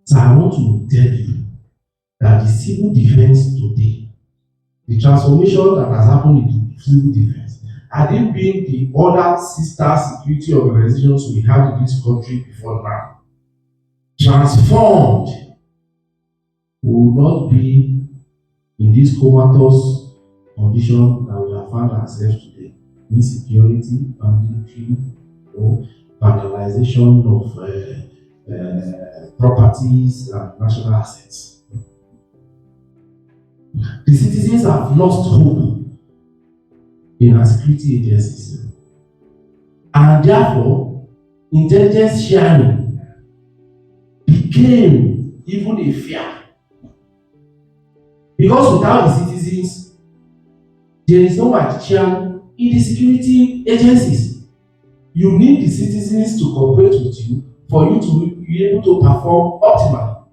So I want to tell you that the civil defense today, the transformation that has happened in the civil defense, had it been the other sister security organizations we had in this country before now, transformed, we will not be in this comatose condition that we have found ourselves today. Insecurity, banditry, or vandalization of properties and national assets. The citizens have lost hope in our security agencies, and therefore intelligence sharing became even a fear, because without the citizens there is no magician in the security agencies. You need the citizens to cooperate with you for you to be able to perform optimally.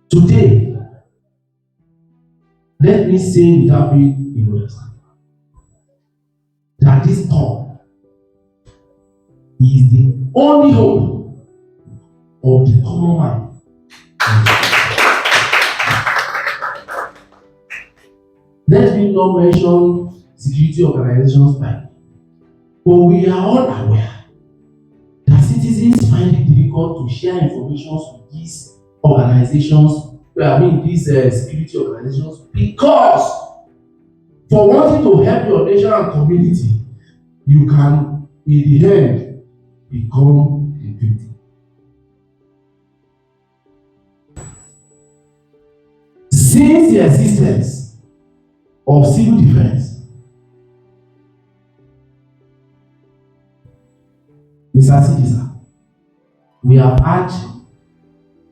Today, let me say without being ignorant that this talk is the only hope of the common man. Let me not mention security organizations by, but we are all aware that citizens find it difficult to share information with these organizations, these security organizations, because for wanting to help your nation and community, you can, in the end, become a victim. Since the existence of civil defense, Mr. Citizen, we have had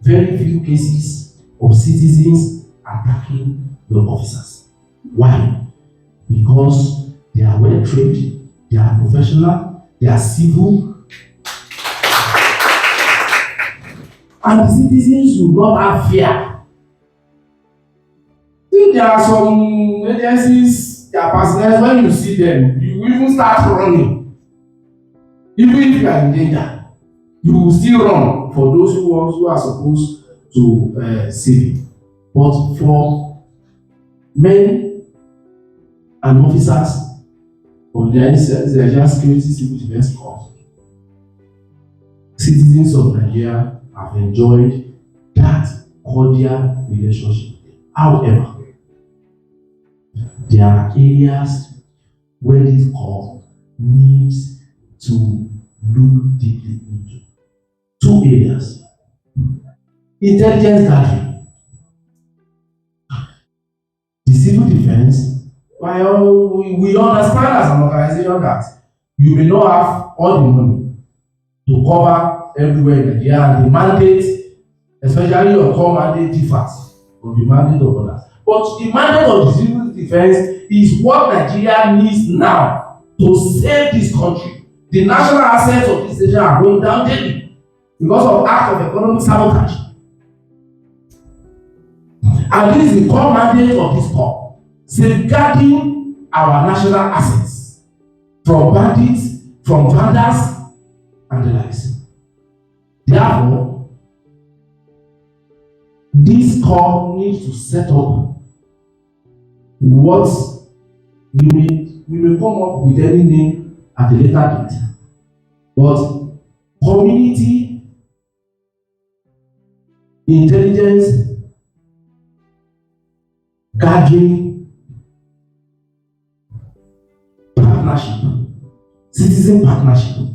very few cases of citizens attacking your officers. Why? Because they are well trained, they are professional, they are civil, and the citizens will not have fear. See, there are some agencies, their personnel, when you see them, you will even start running. Even if you are in danger, you will still run for those who are supposed to save you. But for men and officers of the Nigerian Security Civil Defense Corps, citizens of Nigeria have enjoyed that cordial relationship. However, there are areas where this corps needs to look deeply into. Two areas: intelligence gathering. The civil defense, while we understand as an organization that you may not have all the money to cover everywhere in Nigeria, and the mandate, especially your core mandate, differs from the mandate of others. But the mandate of the civil defense is what Nigeria needs now to save this country. The national assets of this nation are going down daily because of acts of economic sabotage. And this is the core mandate of this corps: safeguarding our national assets from bandits, from vandals, and the likes. Therefore, this corps needs to set up what we may come up with any name at a later date, but community intelligence gathering partnership, citizen partnership.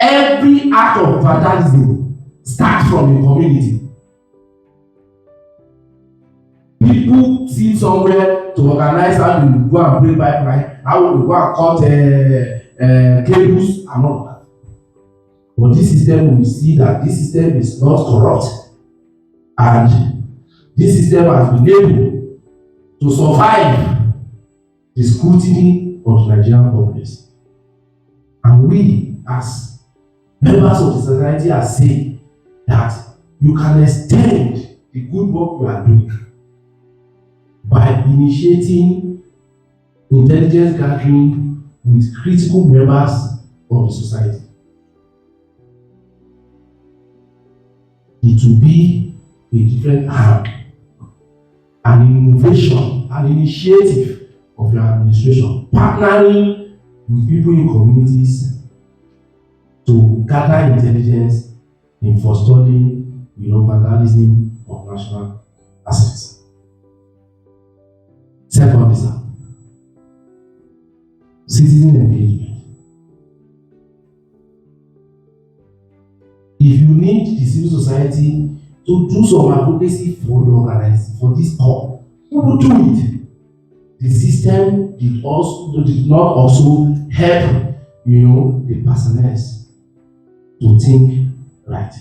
Every act of vandalism starts from a community. People see somewhere to organize how you go and break pipeline, how you go and cut cables and all that. But this system, we see that this system is not corrupt, and this system has been able to survive the scrutiny of the Nigerian populace. And we, as members of the society, are saying that you can extend the good work you are doing by initiating intelligence gathering with critical members of the society. it will be a different hand, an innovation, an initiative of your administration, partnering with people in communities to gather intelligence in forestalling, vandalism of national assets. Second is citizen engagement. If you need the civil society to do some advocacy for your organization, for this call, who will do it? The system did not also help, the personnel to think right.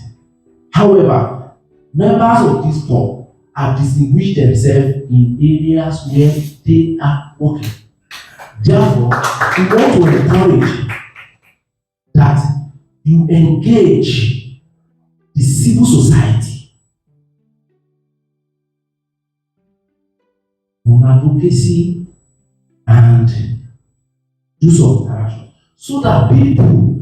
However, members of this call have distinguished themselves in areas where they are working. Therefore, we want to encourage that you engage the civil society on advocacy and do some interaction so that people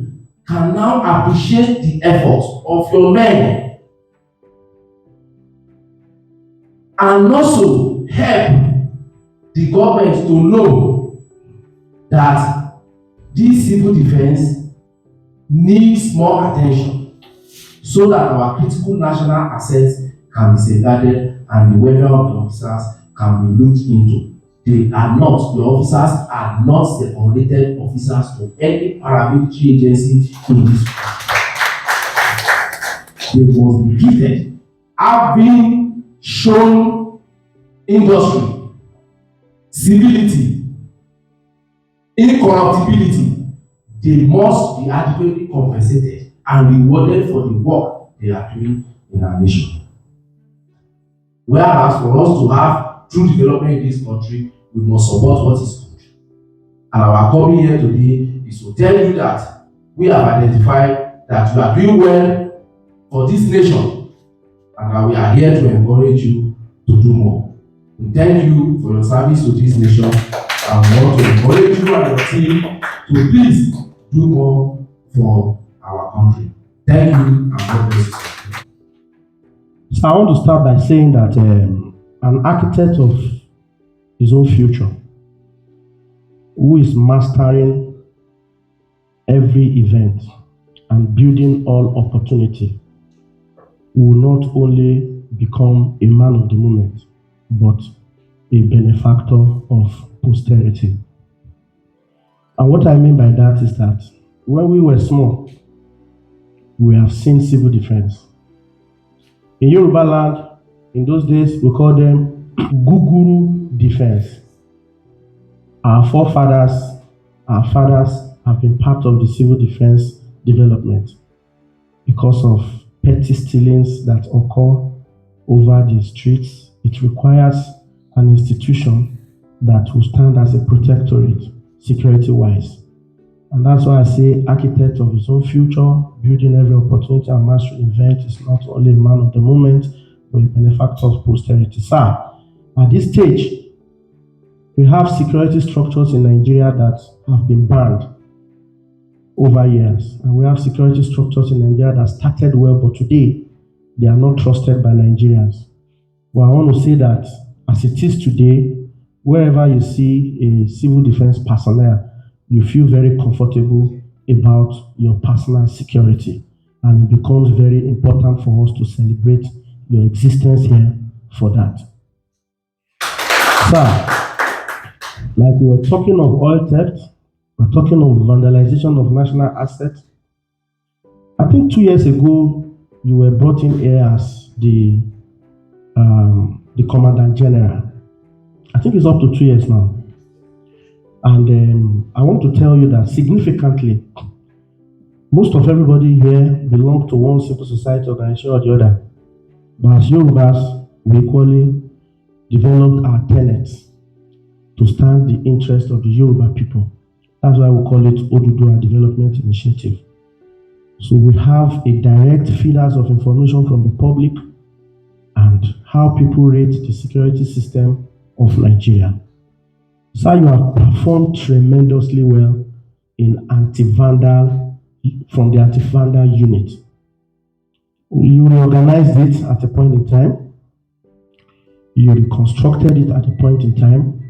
can now appreciate the efforts of your men and also help the government to know that this civil defense needs more attention so that our critical national assets can be safeguarded and the welfare of the officers can be looked into. The officers are not separated officers to any paramilitary agency in this country. They must be gifted, having shown industry, civility, incorruptibility. They must be adequately compensated and rewarded for the work they are doing in our nation. Whereas for us to have true development in this country, we must support what is good. And our coming here today is to tell you that we have identified that you are doing well for this nation and we are here to encourage you to do more. We thank you for your service to this nation and we want to encourage you and your team to please do more for our country. Thank you and God bless you. So I want to start by saying that an architect of his own future, who is mastering every event and building all opportunity, will not only become a man of the moment, but a benefactor of posterity. And what I mean by that is that when we were small, we have seen civil defense. In Yoruba land, in those days, we call them Guguru defense. Our forefathers, our fathers have been part of the civil defense development because of petty stealings that occur over the streets. It requires an institution that will stand as a protectorate, security-wise. And that's why I say architect of his own future, building every opportunity and mastering event is not only a man of the moment, but a benefactor of posterity. Sir, at this stage, we have security structures in Nigeria that have been banned over years. And we have security structures in Nigeria that started well, but today, they are not trusted by Nigerians. Well, I want to say that as it is today, wherever you see a civil defense personnel, you feel very comfortable about your personal security. And it becomes very important for us to celebrate your existence here for that. Sir, like we were talking of oil theft, we're talking of vandalization of national assets. I think 2 years ago, you were brought in here as the Commandant General. I think it's up to 2 years now. And I want to tell you that significantly, most of everybody here belong to one civil society organization or the other. But as Yorubas, we equally developed our tenets to stand the interest of the Yoruba people. That's why we call it Oduduwa Development Initiative. So we have a direct feeders of information from the public and how people rate the security system of Nigeria. So you have performed tremendously well in anti-vandal, from the anti-vandal unit. You reorganized it at a point in time, you reconstructed it at a point in time,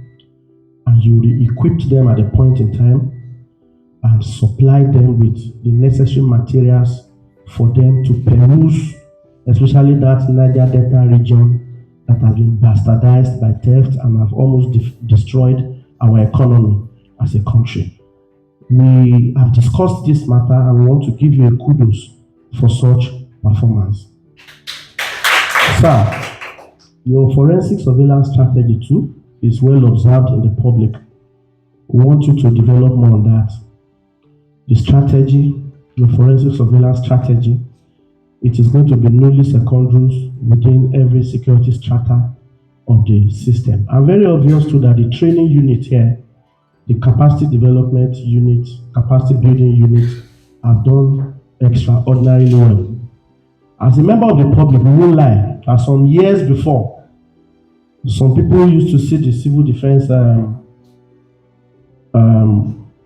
and you re-equipped them at a point in time, and supplied them with the necessary materials for them to peruse, especially that Niger Delta region that has been bastardized by theft and have almost destroyed our economy as a country. We have discussed this matter and we want to give you a kudos for such performance. Sir, your forensic surveillance strategy too is well observed in the public. We want you to develop more on that. The strategy, your forensic surveillance strategy, it is going to be newly secondary within every security strata of the system. And very obvious too that the training unit here, the capacity development unit, capacity building unit, have done extraordinarily well. As a member of the public, we won't lie, that some years before, some people used to see the civil defense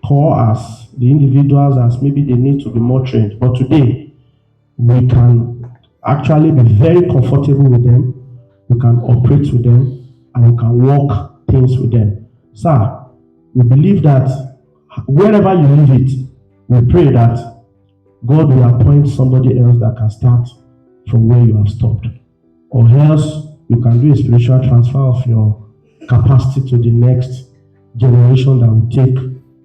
corps as the individuals as maybe they need to be more trained. But today, we can actually be very comfortable with them, we can operate with them, and we can work things with them. Sir, we believe that wherever you leave it, we pray that God will appoint somebody else that can start from where you have stopped. Or else you can do a spiritual transfer of your capacity to the next generation that will take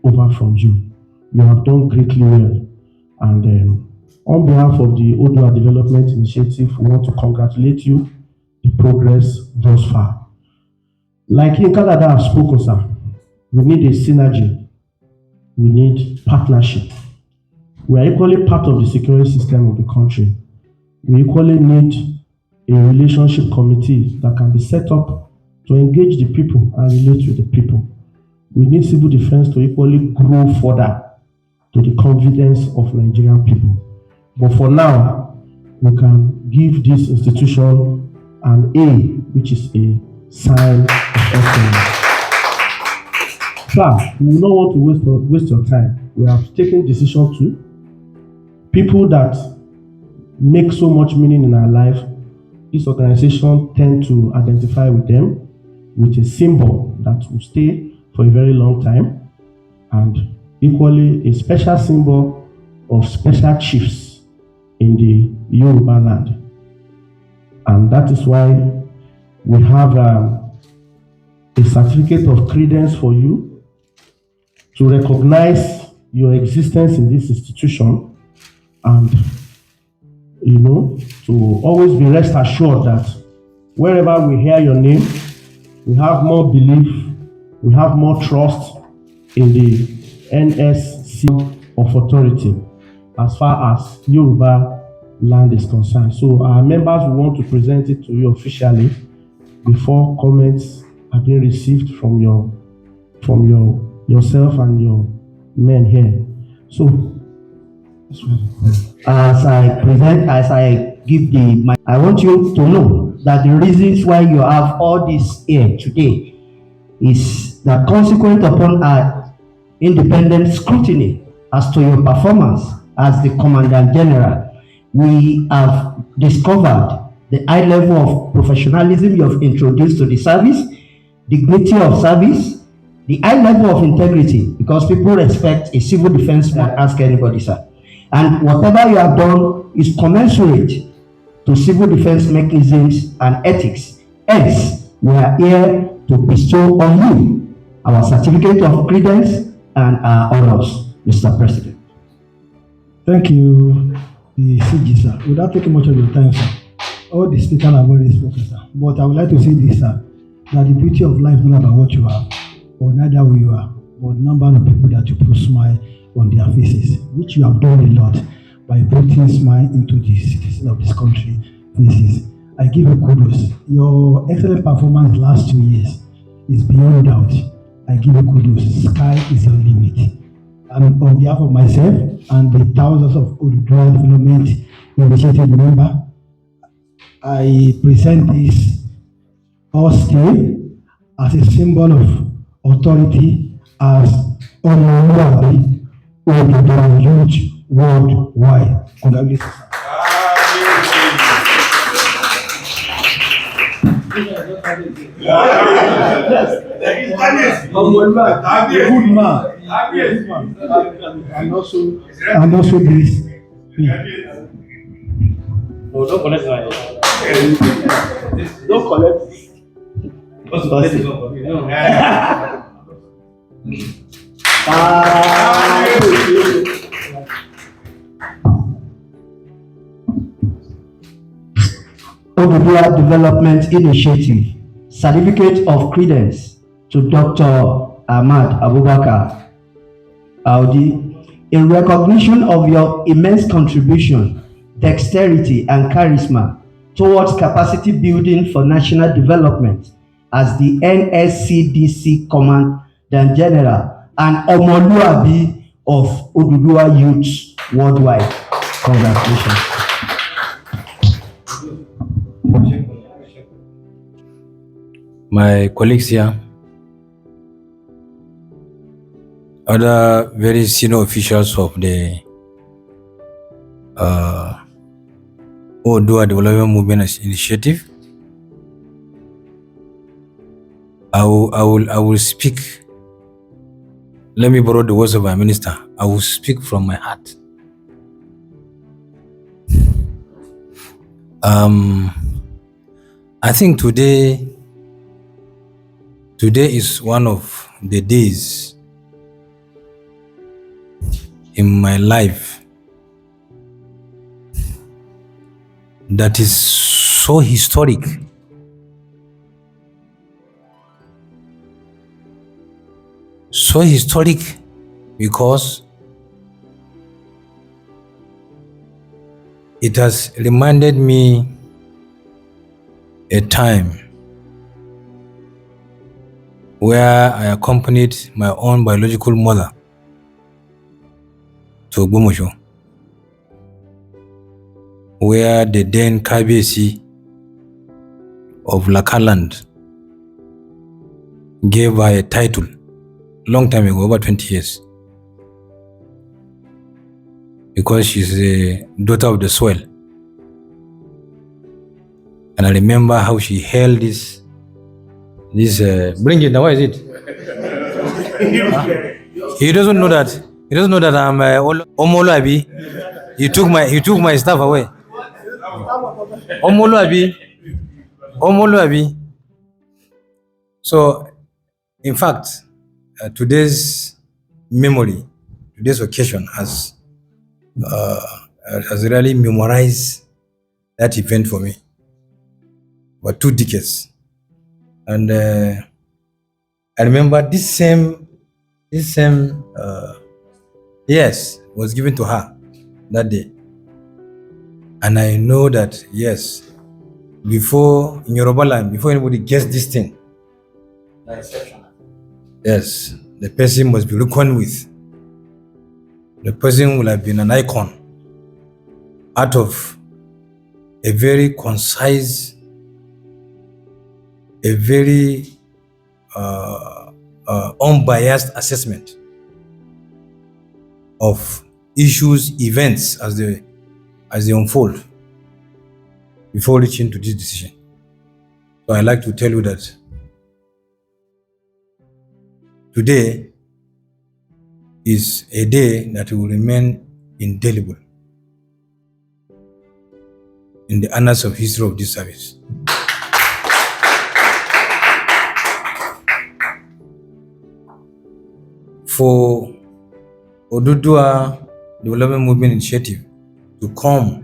over from you. You have done greatly well. And on behalf of the Oduduwa Development Initiative, we want to congratulate you the progress thus far. Like in Canada, I've spoken, sir, we need a synergy. We need partnership. We are equally part of the security system of the country. We equally need a relationship committee that can be set up to engage the people and relate with the people. We need civil defense to equally grow further to the confidence of Nigerian people. But for now, we can give this institution an A, which is a sign of excellence. Sir, we will not want to waste your time. We have taken decision to people that make so much meaning in our life. This organization tend to identify with them with a symbol that will stay for a very long time, and equally a special symbol of special chiefs in the Yoruba land. And that is why we have a certificate of credence for you to recognize your existence in this institution, and to always be rest assured that wherever we hear your name, we have more belief, we have more trust in the NSC of authority as far as Yoruba land is concerned. So our members will want to present it to you officially before comments have been received from yourself and your men here. So as I give the mic, I want you to know that the reasons why you have all this here today is that consequent upon our independent scrutiny as to your performance as the Commandant General, we have discovered the high level of professionalism you have introduced to the service, dignity of service, the high level of integrity, because people respect a civil defense man, ask anybody, sir. And whatever you have done is commensurate to civil defense mechanisms and ethics. Hence, we are here to bestow on you our certificate of credence and our honors, Mr. President. Thank you, the CG, sir. Without taking much of your time, sir, all the speakers have already spoken, sir. But I would like to say this, sir, that the beauty of life is not about what you have, or neither who you are, but the number of people that you put smile on their faces, which you have done a lot by putting smile into the citizens of this country faces. I give you kudos. Your excellent performance last 2 years is beyond doubt. I give you kudos. Sky is your limit. And on behalf of myself and the thousands of Oduduwa Development Initiative members, I present this stay as a symbol of authority as Oduduwa Youth worldwide. Congratulations. Good man. And also this. No, don't collect my. Don't collect. Oduduwa Development Initiative, Certificate of Credence to Dr. Ahmad Abubakar Audi, in recognition of your immense contribution, dexterity, and charisma towards capacity building for national development as the NSCDC Commandant General and Omoluabi of Oduduwa Youth Worldwide. Congratulations. My colleagues here, other very senior officials of the Oduduwa Development Movement Initiative, I will speak. Let me borrow the words of my minister. I will speak from my heart. I think today is one of the days in my life that is so historic. So historic because it has reminded me a time where I accompanied my own biological mother to Ogbomoso, where the then Kabiyesi of Lakaland gave her a title long time ago, over 20 years, because she's a daughter of the soil. And I remember how she held this bring it now, why is it? He doesn't know that I'm Omoluabi. He took my stuff away. Omoluabi. So, in fact, today's occasion has really memorized that event for me for 2 decades. And I remember this same yes was given to her that day. And I know that, yes, before in Yoruba land, before anybody gets this thing, yes, the person must be reckoned with. The person will have been an icon out of a very concise, a very unbiased assessment of issues, events as they unfold before reaching to this decision. So I like to tell you that today is a day that will remain indelible in the annals of history of this service. For Oduduwa Development Movement Initiative to come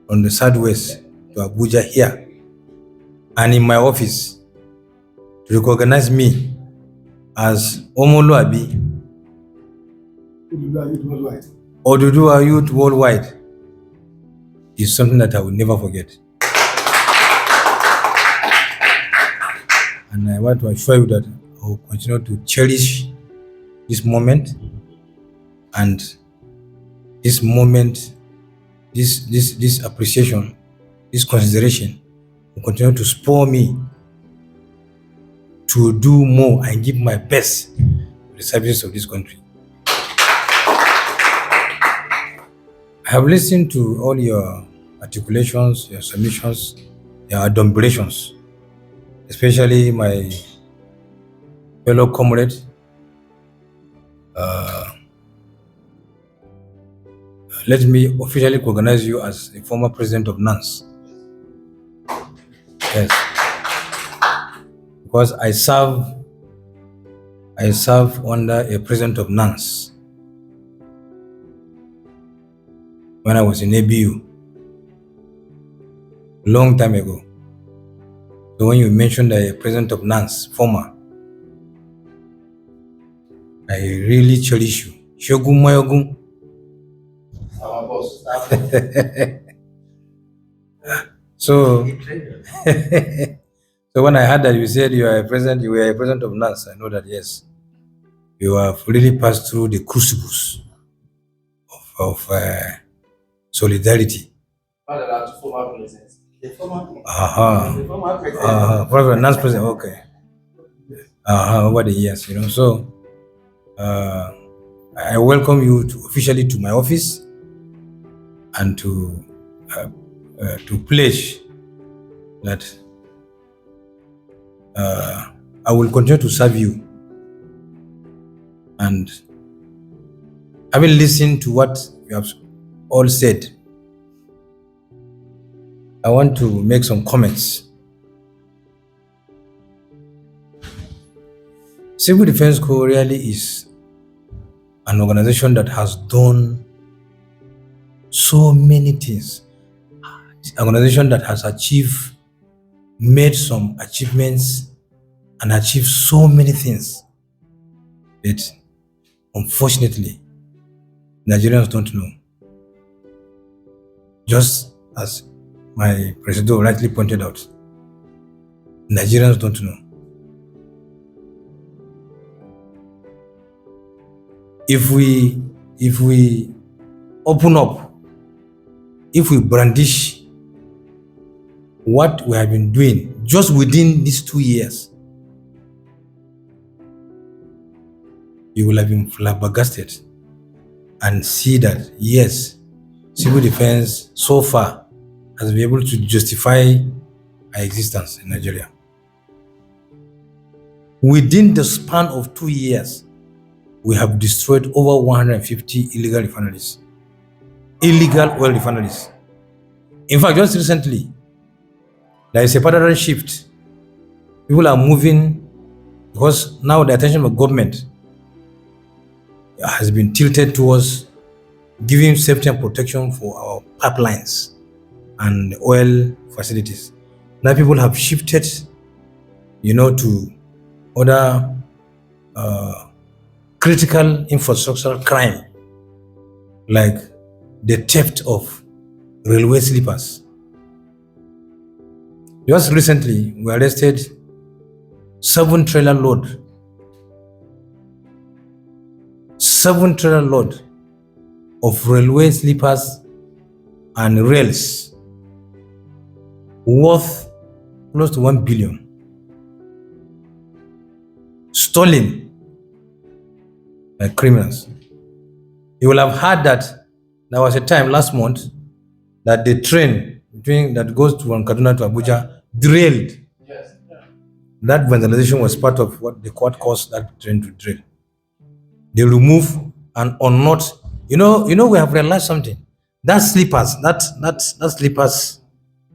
from the southwest to Abuja here and in my office to recognize me as Omoluabi, Oduduwa Youth Worldwide, is something that I will never forget. And I want to assure you that I will continue to cherish this moment, and this moment, this appreciation, this consideration will continue to spur me to do more and give my best to the service of this country. I have listened to all your articulations, your submissions, your adumbrations, especially my fellow comrade, let me officially recognize you as a former president of NANS. Yes, because I serve under a president of NANS when I was in ABU long time ago. So when you mentioned a president of NANS, former, I really cherish you. Shogun Mayogun. Our boss. So, so when I heard that you said you were a president of NANS, I know that yes, you have really passed through the crucibles of solidarity. What are the former presidents? The former president. NANS president, okay. Over the years, so I welcome you officially to my office and to pledge that I will continue to serve you. And having listened to what you have all said, I want to make some comments. Civil Defense Corps really is an organization that has done so many things. An organization that has made some achievements and achieved so many things. But unfortunately, Nigerians don't know. Just as my president rightly pointed out, Nigerians don't know. If we open up, if we brandish what we have been doing just within these 2 years, you will have been flabbergasted and see that yes, civil defense so far has been able to justify our existence in Nigeria. Within the span of 2 years, we have destroyed over 150 illegal refineries, illegal oil refineries. In fact, just recently, there is a paradigm shift. People are moving because now the attention of government has been tilted towards giving safety and protection for our pipelines and oil facilities. Now people have shifted, to other critical infrastructural crime, like the theft of railway sleepers. Just recently, we arrested 7 trailer load of railway sleepers and rails worth close to 1 billion, stolen by criminals. You will have heard that there was a time last month that the train that goes from Kaduna to Abuja derailed. Yes. That vandalization was part of what the court caused that train to derail. They remove and unknot. We have realized something. That sleepers,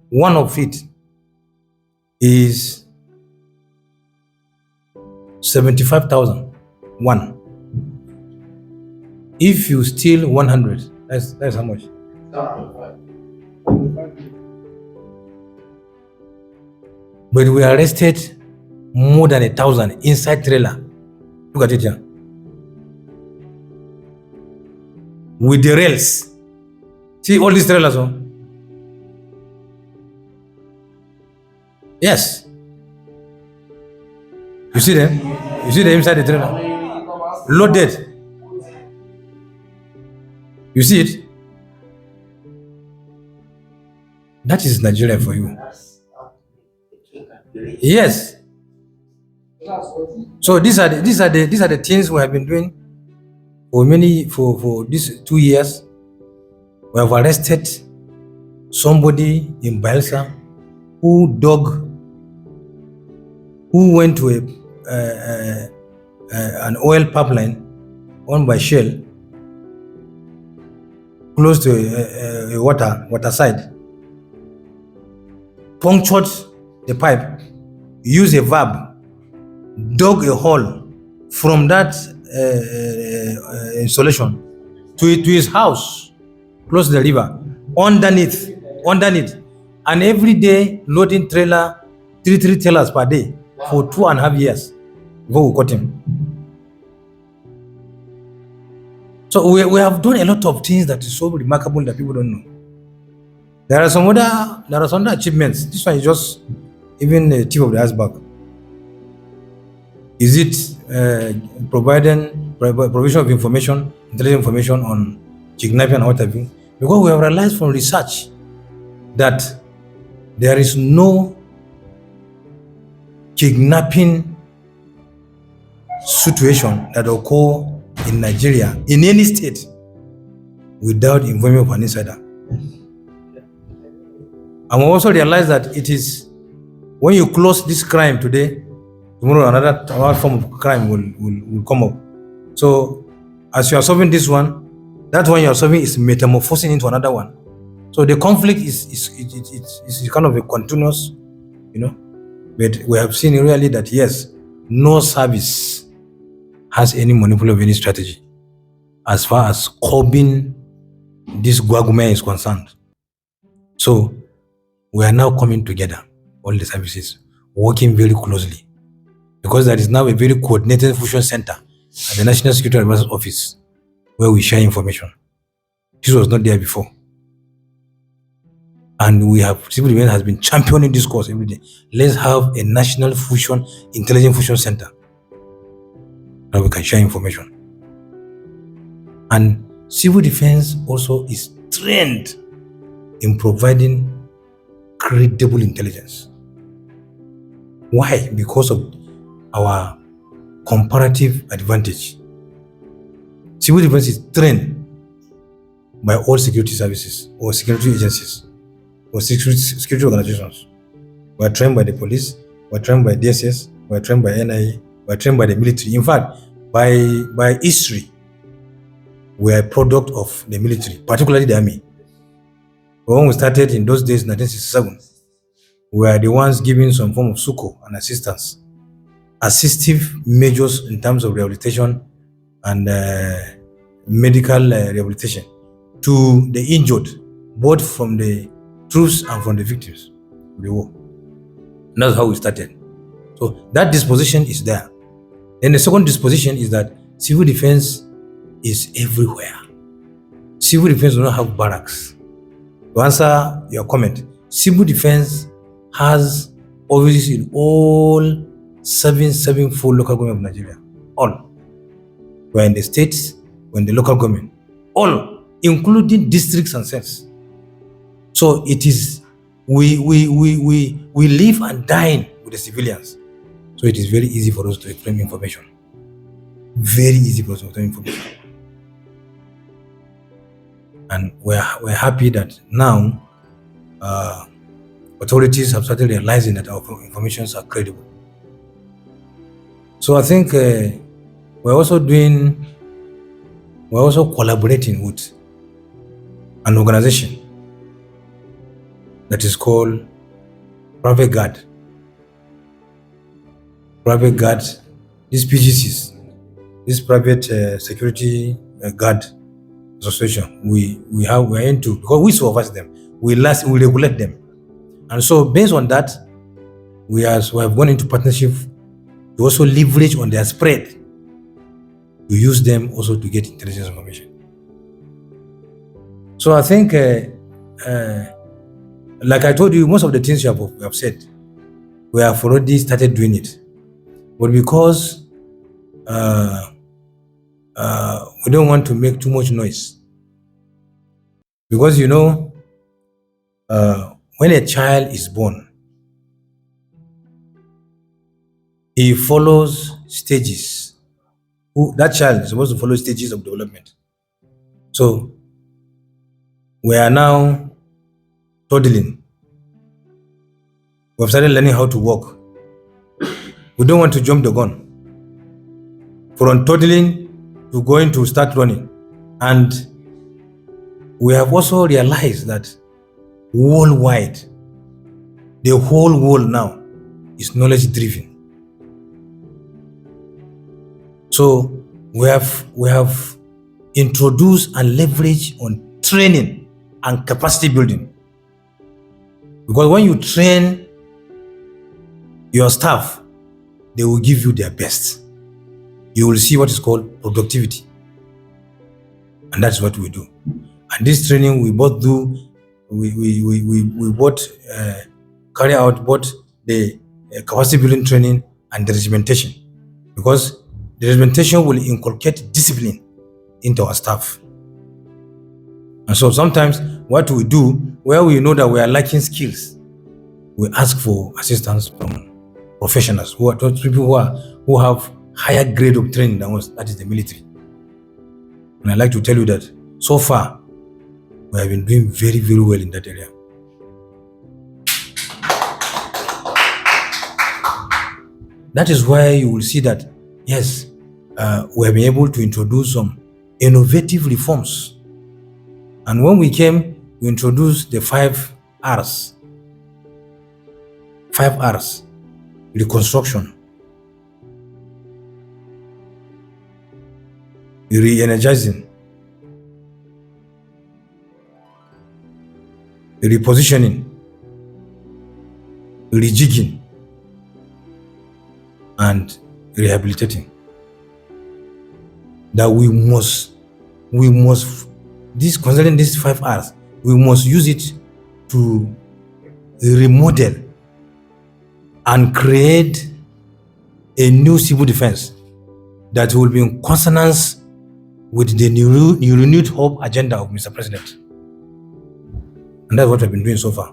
one of it is 75,000. One. If you steal 100, that's how much? But we arrested more than 1,000 inside trailer. Look at it here. With the rails. See all these trailers, oh? Yes. You see them? You see them inside the trailer? Loaded. You see it? That is Nigeria for you. Yes. So these are the things we have been doing for these 2 years. We have arrested somebody in Bielsa who went to an oil pipeline owned by Shell close to a water side, punctured the pipe, used a valve, dug a hole from that installation to his house close to the river, underneath, and every day loading three trailers per day for 2.5 years before we caught him. So we have done a lot of things that is so remarkable that people don't know. There are some other achievements. This one is just even the tip of the iceberg. Is it provision of information, intelligent information on kidnapping and what have you? Because we have realized from research that there is no kidnapping situation that occur in Nigeria, in any state, without involvement of an insider. And we also realize that it is when you close this crime today, tomorrow another form of crime will come up. So as you are solving this one, that one you are solving is metamorphosing into another one. So the conflict is kind of a continuous, but we have seen really that yes, no service has any monopoly of any strategy as far as curbing this guagume is concerned. So we are now coming together, all the services, working very closely, because there is now a very coordinated fusion center at the National Security Advisor's Office where we share information. This was not there before. And civil defense has been championing this cause every day. Let's have a national intelligence fusion center that we can share information. And civil defense also is trained in providing credible intelligence. Why? Because of our comparative advantage. Civil defense is trained by all security services or security agencies or security organizations. We are trained by the police, we are trained by DSS, we are trained by NIA, we are trained by the military. In fact, by history, we are a product of the military, particularly the army. When we started in those days, 1967, we are the ones giving some form of succor and assistance, assistive measures in terms of rehabilitation and medical rehabilitation to the injured, both from the troops and from the victims of the war. And that's how we started. So that disposition is there. Then the second disposition is that civil defense is everywhere. Civil defense does not have barracks. To answer your comment, civil defense has offices in all 774 local government of Nigeria. All. We're in the states, we're in the local government. All, including districts and cells. So it is, we live and dine with the civilians. So it is very easy for us to explain information. Very easy for us to explain information. And we're happy that now authorities have started realizing that our informations are credible. So I think we're also collaborating with an organization that is called Private Guard. Private Guard, these PGCs, this Private Security Guard Association, we are into, because we supervise them, we regulate them. And so based on that, we have gone into partnership to also leverage on their spread, to use them also to get intelligence information. So I think, like I told you, most of the things you have said, we have already started doing it. But because we don't want to make too much noise. Because when a child is born, he follows stages. That child is supposed to follow stages of development. So we are now toddling. We have started learning how to walk. We don't want to jump the gun. From toddling to going to start running. And we have also realized that worldwide, the whole world now is knowledge driven. So we have introduced and leveraged on training and capacity building. Because when you train your staff, they will give you their best. You will see what is called productivity. And that's what we do. And this training we both do, we both carry out both the capacity building training and the regimentation. Because the regimentation will inculcate discipline into our staff. And so sometimes what we do, where we know that we are lacking skills, we ask for assistance from professionals who are people who have higher grade of training than us, that is the military. And I'd like to tell you that so far we have been doing very, very well in that area. That is why you will see that, yes, we have been able to introduce some innovative reforms. And when we came, we introduced the 5 R's. 5 R's. Reconstruction, re-energizing, repositioning, rejigging, and rehabilitating. That we must, this concerning these 5 R's, we must use it to remodel and create a new civil defense that will be in consonance with the new renewed hope agenda of Mr. President. And that's what we've been doing so far.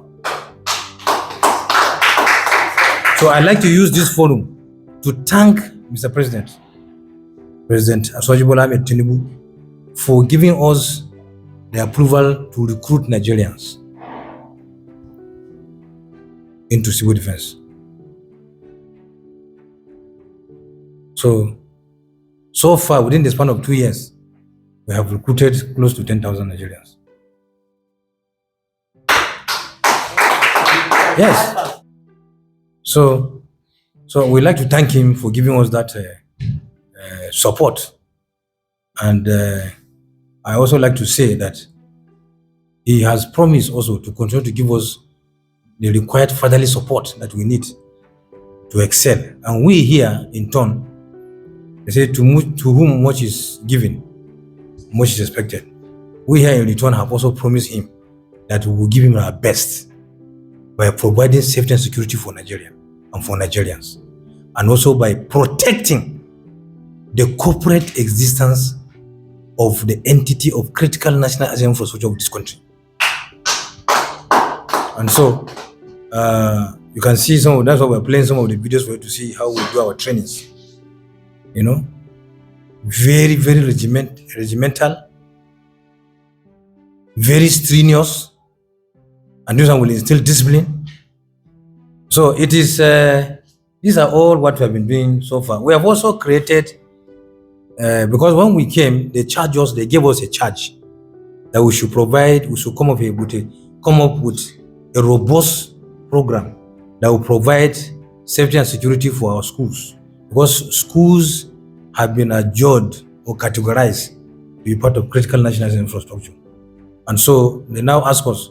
So I'd like to use this forum to thank Mr. President, President Asiwaju Bola Ahmed Tinubu, for giving us the approval to recruit Nigerians into civil defense. So far, within the span of 2 years, we have recruited close to 10,000 Nigerians. Yes. So we'd like to thank him for giving us that support. And I also like to say that he has promised also to continue to give us the required fatherly support that we need to excel. And we here, in turn, they say, to whom much is given, much is expected. We here in return have also promised him that we will give him our best by providing safety and security for Nigeria and for Nigerians, and also by protecting the corporate existence of the entity of critical national asset infrastructure of this country. And so, you can see that's why we're playing some of the videos for you to see how we do our trainings. You know, very, very regimental, very strenuous, and this one will instill discipline. So it is, these are all what we have been doing so far. We have also created, because when we came, they gave us a charge that we should provide, we should come up with a robust program that will provide safety and security for our schools. Because schools have been adjudged or categorized to be part of critical national infrastructure. And so they now ask us,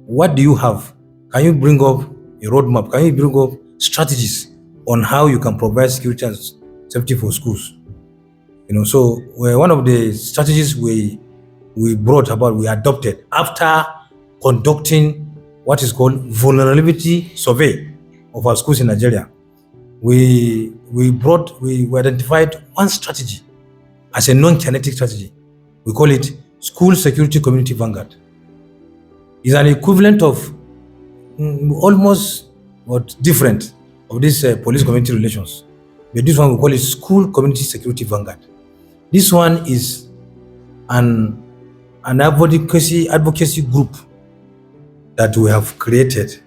what do you have? Can you bring up a roadmap? Can you bring up strategies on how you can provide security and safety for schools? You know, so one of the strategies we adopted after conducting what is called vulnerability survey of our schools in Nigeria. We identified one strategy as a non-kinetic strategy. We call it School Security Community Vanguard. It's an equivalent of almost different of this police community relations. But this one we call it School Community Security Vanguard. This one is an advocacy group that we have created,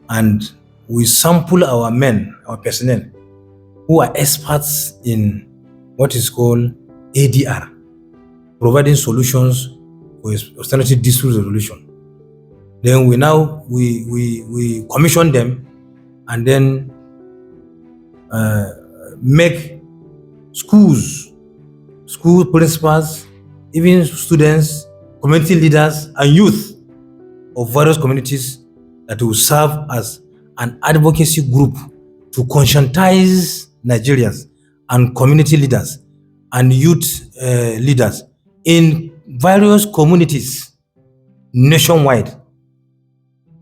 and we sample our men, our personnel, who are experts in what is called ADR, providing solutions for alternative dispute resolution. Then we commission them, and then make school principals, even students, community leaders, and youth of various communities that will serve as an advocacy group to conscientize Nigerians and community leaders and youth leaders in various communities nationwide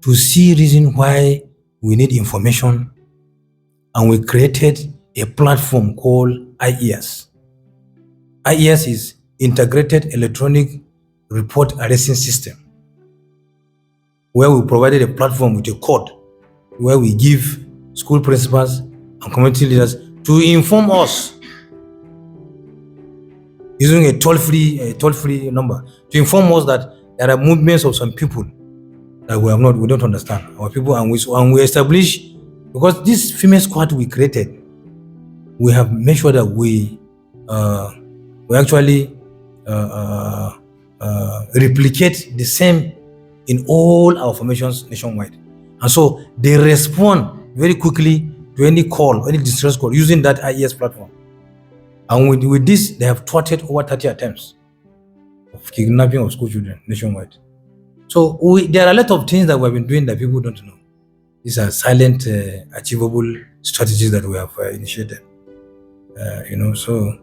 to see reason why we need information. And we created a platform called IES. IES is Integrated Electronic Report Arresting System, where we provided a platform with a code where we give school principals and community leaders to inform us using a toll-free number to inform us that there are movements of some people that we don't understand, our people, and we establish, because this female squad we created, we have made sure that we actually replicate the same in all our formations nationwide. And so they respond very quickly to any call, any distress call, using that IES platform. And with this, they have thwarted over 30 attempts of kidnapping of school children nationwide. So there are a lot of things that we have been doing that people don't know. These are silent, achievable strategies that we have initiated. So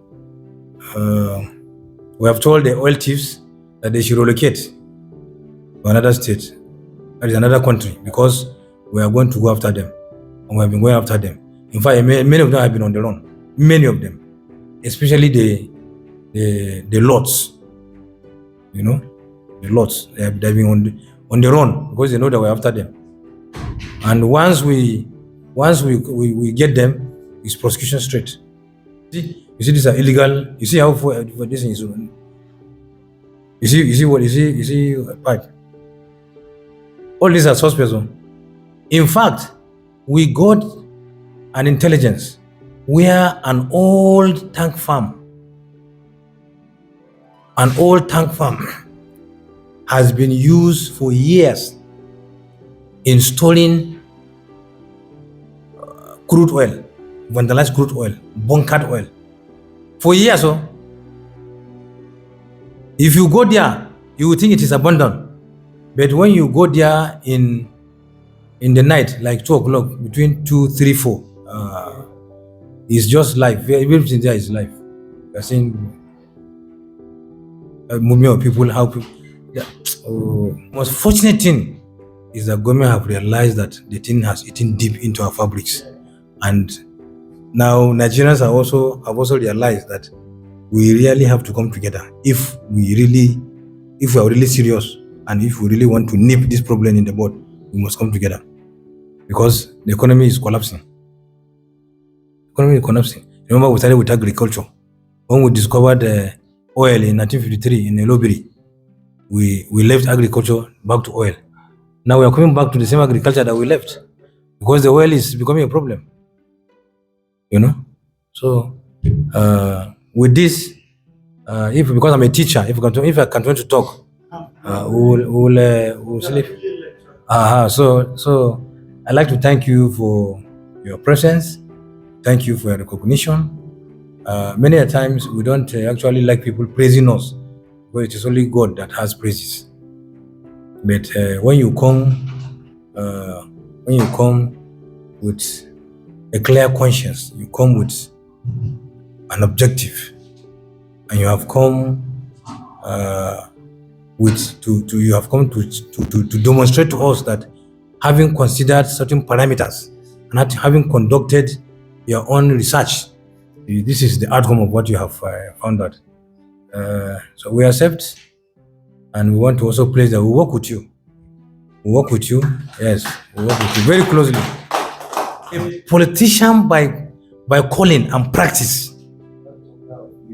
we have told the oil chiefs that they should relocate to another state, that is another country, because we are going to go after them, and we have been going after them. In fact, many of them have been on the run. Many of them, especially the lots. The lots, they have been on the run because they know that we're after them. And once we get them, it's prosecution straight. You see, these are illegal. You see how for this is. You see pipe. All these are suspects. In fact, we got an intelligence where an old tank farm has been used for years in storing crude oil, vandalized crude oil, bunkered oil. For years, if you go there, you will think it is abandoned. But when you go there in the night, like 2 o'clock, between 2, 3, 4, it's just life. Everything there is life. You are seeing a movement of people, how people. Most fortunate thing is that government have realized that the thing has eaten deep into our fabrics, and now Nigerians have also realized that we really have to come together if we are really serious, and if we really want to nip this problem in the bud. We must come together, because the economy is collapsing. Remember, we started with agriculture. When we discovered oil in 1953 in Elobiri, we left agriculture back to oil. Now we are coming back to the same agriculture that we left, because the oil is becoming a problem. So with this, because I'm a teacher, if I continue to talk, we'll sleep. So I'd like to thank you for your presence. Thank you for your recognition. Many a times we don't actually like people praising us, but it is only God that has praises. But when you come with a clear conscience, you come with an objective, and you have come to demonstrate to us that, having considered certain parameters and having conducted your own research, this is the outcome of what you have found out. So we accept, and we want to also place that we work with you. Yes, we work with you very closely. A politician by calling and practice.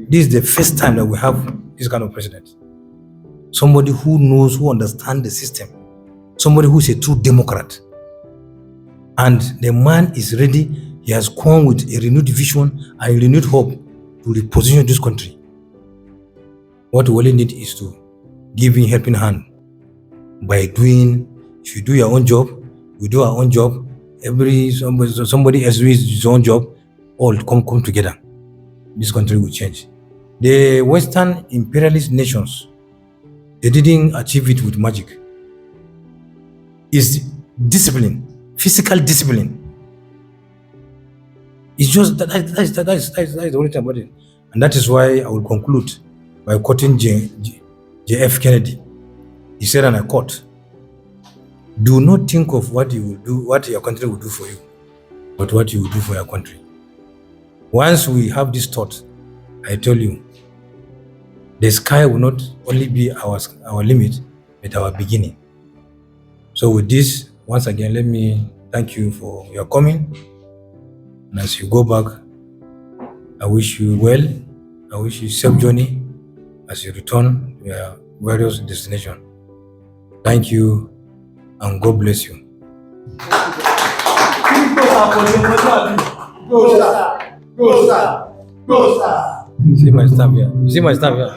This is the first time that we have this kind of president. Somebody who knows, who understands the system. somebody who's a true Democrat. And the man is ready. He has come with a renewed vision and a renewed hope to reposition this country. What we only need is to give him helping hand by doing. If you do your own job, we do our own job. Somebody else does his own job. All come together. This country will change. The Western imperialist nations, they didn't achieve it with magic. It's discipline, physical discipline. It's just that is the only thing about it. And that is why I will conclude by quoting J.F. Kennedy. He said, and I quote, "Do not think of what you will do, what your country will do for you, but what you will do for your country." Once we have this thought, I tell you, the sky will not only be our limit, but our beginning. So with this, once again, let me thank you for your coming. And as you go back, I wish you well. I wish you safe journey as you return to your various destinations. Thank you, and God bless you. Go, sir. See my staff here.